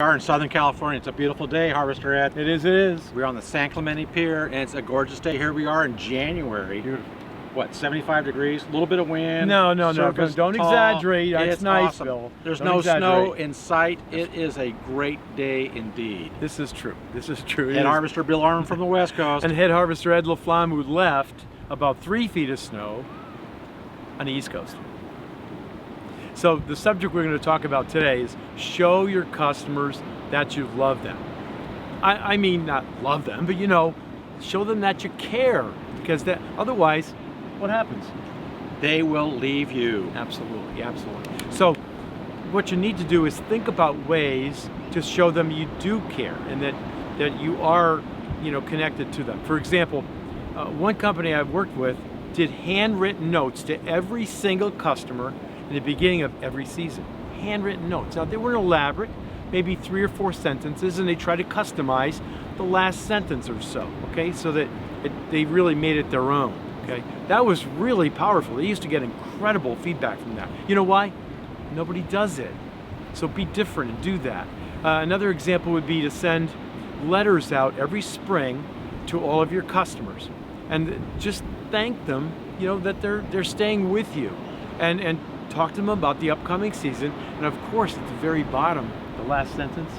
We are in Southern California. It's a beautiful day, Harvester Ed. It is. We're on the San Clemente Pier, and it's a gorgeous day. Here we are in January. Beautiful. What, 75 degrees? A little bit of wind. No. Surface Don't tall. exaggerate. It's It's nice, awesome. Bill. There's Don't no snow exaggerate. in sight. It is a great day indeed. This is true. It And is. Harvester Bill Arm from the West Coast. And head harvester Ed LaFlamme, who left about 3 feet of snow on the East Coast. So the subject we're going to talk about today is show your customers that you love them. I mean, not love them, but show them that you care, because otherwise, what happens? They will leave you. Absolutely. So what you need to do is think about ways to show them you do care and that you are, connected to them. For example, one company I've worked with did handwritten notes to every single customer in the beginning of every season. Handwritten notes. Now, they weren't elaborate, maybe 3 or 4 sentences, and they try to customize the last sentence or so, okay? So that they really made it their own, okay? That was really powerful. They used to get incredible feedback from that. You know why? Nobody does it. So be different and do that. Another example would be to send letters out every spring to all of your customers and just thank them, that they're staying with you, and talk to them about the upcoming season. And of course, at the very bottom, the last sentence,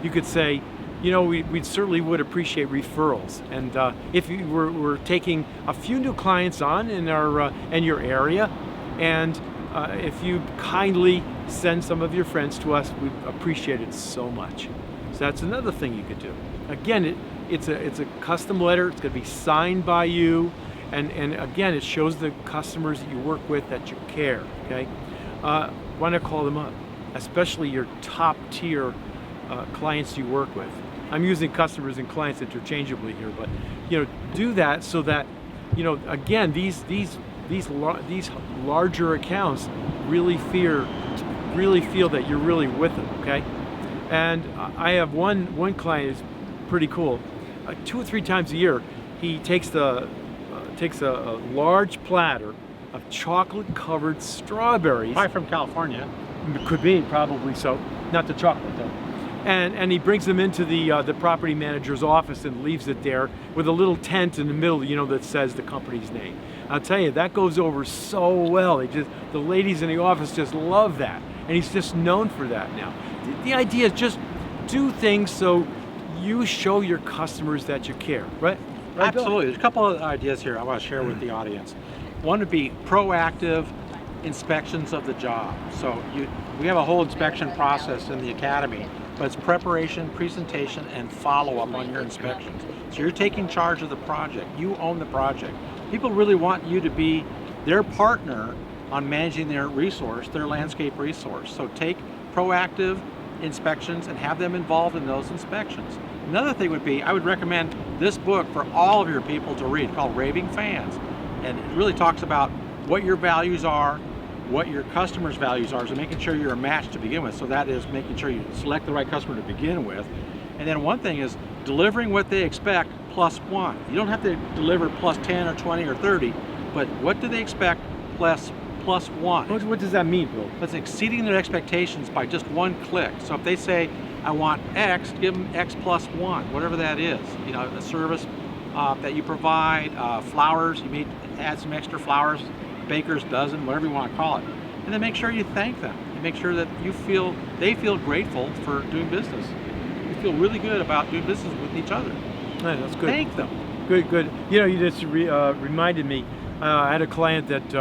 you could say, we certainly would appreciate referrals. And if you we're taking a few new clients on in your area, and if you kindly send some of your friends to us, we appreciate it so much. So that's another thing you could do. Again, it's a custom letter. It's going to be signed by you. And again, it shows the customers that you work with that you care, okay? Why not call them up, especially your top tier clients you work with. I'm using customers and clients interchangeably here, but do that so that again, these larger accounts really feel that you're really with them, okay? And I have one client who's pretty cool. 2 or 3 times a year, he takes a large platter of chocolate-covered strawberries. Probably from California. Could be, probably so. Not the chocolate though. And he brings them into the property manager's office and leaves it there with a little tent in the middle, that says the company's name. I'll tell you, that goes over so well. The ladies in the office just love that, and he's just known for that now. The idea is just do things so you show your customers that you care, right? Absolutely. There's a couple of ideas here I want to share with the audience. One would be proactive inspections of the job. So we have a whole inspection process in the academy, but it's preparation, presentation, and follow-up on your inspections. So you're taking charge of the project. You own the project. People really want you to be their partner on managing their resource, their landscape resource. So take proactive inspections and have them involved in those inspections. Another thing would be, I would recommend this book for all of your people to read, called Raving Fans. And it really talks about what your values are, what your customers' values are, so making sure you're a match to begin with. So that is making sure you select the right customer to begin with. And then one thing is delivering what they expect +1. You don't have to deliver +10 or 20 or 30, but what do they expect +1? What does that mean, Bill? That's exceeding their expectations by just 1 click. So if they say, I want X, give them X +1, whatever that is. A service that you provide, flowers, you may add some extra flowers, baker's dozen, whatever you want to call it. And then make sure you thank them. And make sure that they feel grateful for doing business. You feel really good about doing business with each other. Yeah, that's good. Thank them. Good. You just reminded me, I had a client that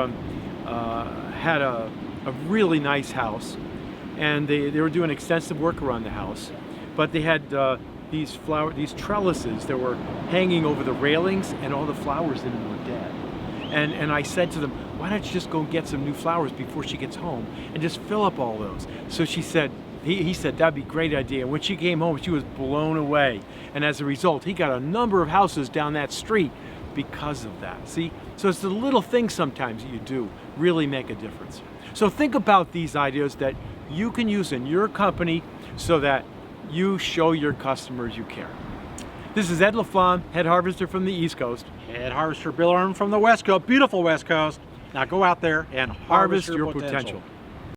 had a really nice house, and they were doing extensive work around the house, but they had these trellises that were hanging over the railings, and all the flowers in them were dead. And I said to them, why don't you just go get some new flowers before she gets home and just fill up all those? So he said, that'd be a great idea. And when she came home, she was blown away. And as a result, he got a number of houses down that street because of that. See? So it's the little things sometimes that you do really make a difference. So think about these ideas that you can use in your company so that you show your customers you care. This is Ed LaFlamme, head harvester from the East Coast. Head harvester Bill Arm from the West Coast, beautiful West Coast. Now go out there and harvest your potential.